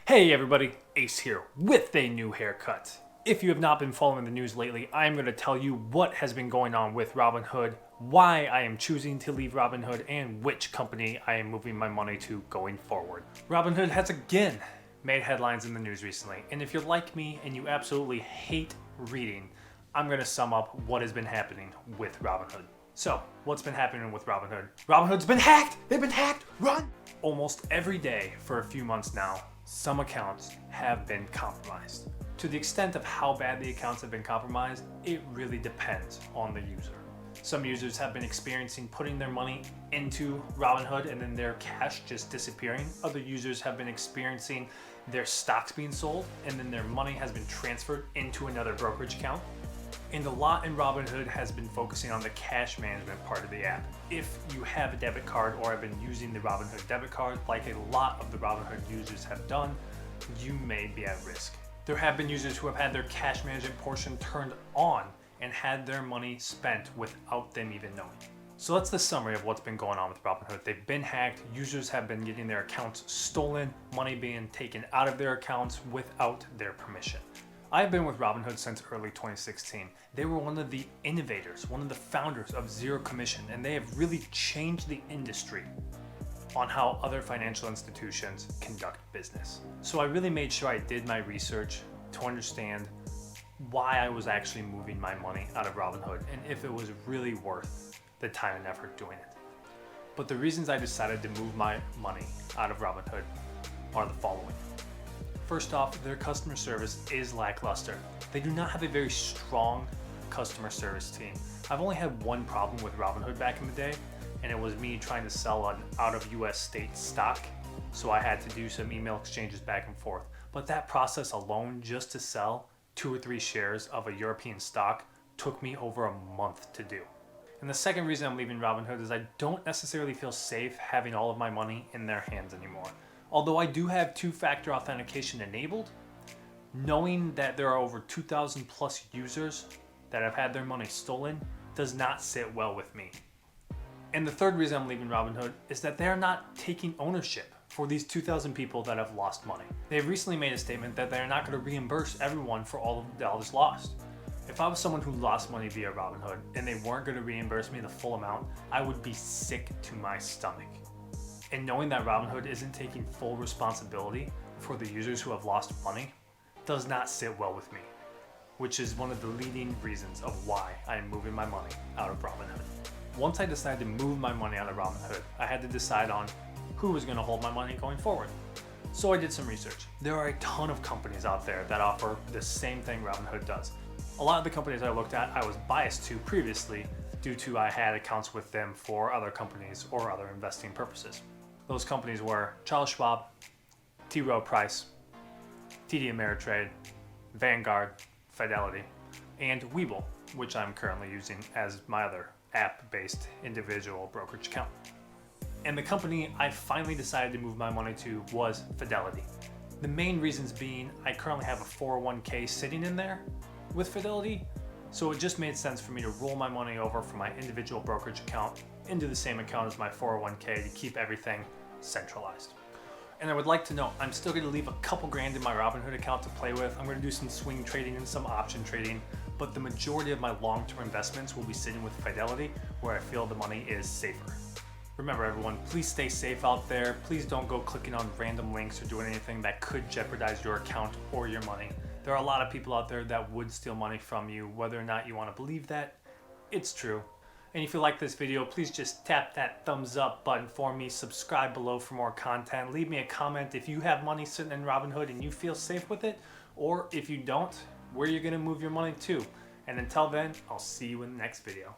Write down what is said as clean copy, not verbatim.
Hey everybody, Ace here with a new haircut. If you have not been following the news lately, I am going to tell you what has been going on with Robinhood, why I am choosing to leave Robinhood, and which company I am moving my money to going forward. Robinhood has again made headlines in the news recently, and if you're like me and you absolutely hate reading, I'm going to sum up what has been happening with Robinhood. So, what's been happening with Robinhood? Robinhood's been hacked! They've been hacked! Run! Almost every day for a few months now, some accounts have been compromised. To the extent of how bad the accounts have been compromised, it really depends on the user. Some users have been experiencing putting their money into Robinhood and then their cash just disappearing. Other users have been experiencing their stocks being sold and then their money has been transferred into another brokerage account. And a lot in Robinhood has been focusing on the cash management part of the app. If you have a debit card or have been using the Robinhood debit card, like a lot of the Robinhood users have done, you may be at risk. There have been users who have had their cash management portion turned on and had their money spent without them even knowing. So that's the summary of what's been going on with Robinhood. They've been hacked, users have been getting their accounts stolen, money being taken out of their accounts without their permission. I've been with Robinhood since early 2016. They were one of the innovators, one of the founders of zero commission, and they have really changed the industry on how other financial institutions conduct business. So I really made sure I did my research to understand why I was actually moving my money out of Robinhood and if it was really worth the time and effort doing it. But the reasons I decided to move my money out of Robinhood are the following. First off, their customer service is lackluster. They do not have a very strong customer service team. I've only had one problem with Robinhood back in the day, and it was me trying to sell an out of US state stock. So I had to do some email exchanges back and forth. But that process alone, just to sell 2 or 3 shares of a European stock, took me over a month to do. And the second reason I'm leaving Robinhood is I don't necessarily feel safe having all of my money in their hands anymore. Although I do have 2-factor authentication enabled, knowing that there are over 2,000 plus users that have had their money stolen does not sit well with me. And the third reason I'm leaving Robinhood is that they're not taking ownership for these 2,000 people that have lost money. They have recently made a statement that they're not going to reimburse everyone for all of the dollars lost. If I was someone who lost money via Robinhood and they weren't going to reimburse me the full amount, I would be sick to my stomach. And knowing that Robinhood isn't taking full responsibility for the users who have lost money does not sit well with me, which is one of the leading reasons of why I am moving my money out of Robinhood. Once I decided to move my money out of Robinhood, I had to decide on who was going to hold my money going forward. So I did some research. There are a ton of companies out there that offer the same thing Robinhood does. A lot of the companies I looked at, I was biased to previously due to I had accounts with them for other companies or other investing purposes. Those companies were Charles Schwab, T. Rowe Price, TD Ameritrade, Vanguard, Fidelity, and Webull, which I'm currently using as my other app-based individual brokerage account. And the company I finally decided to move my money to was Fidelity. The main reasons being I currently have a 401k sitting in there with Fidelity, so it just made sense for me to roll my money over from my individual brokerage account into the same account as my 401k to keep everything centralized. And I would like to know, I'm still going to leave a couple grand in my Robinhood account to play with. I'm going to do some swing trading and some option trading, but the majority of my long-term investments will be sitting with Fidelity, where I feel the money is safer. Remember everyone, please stay safe out there. Please don't go clicking on random links or doing anything that could jeopardize your account or your money. There are a lot of people out there that would steal money from you. Whether or not you want to believe that, it's true. And if you like this video, please just tap that thumbs up button for me, subscribe below for more content, leave me a comment if you have money sitting in Robinhood and you feel safe with it, or if you don't, where you're going to move your money to. And until then, I'll see you in the next video.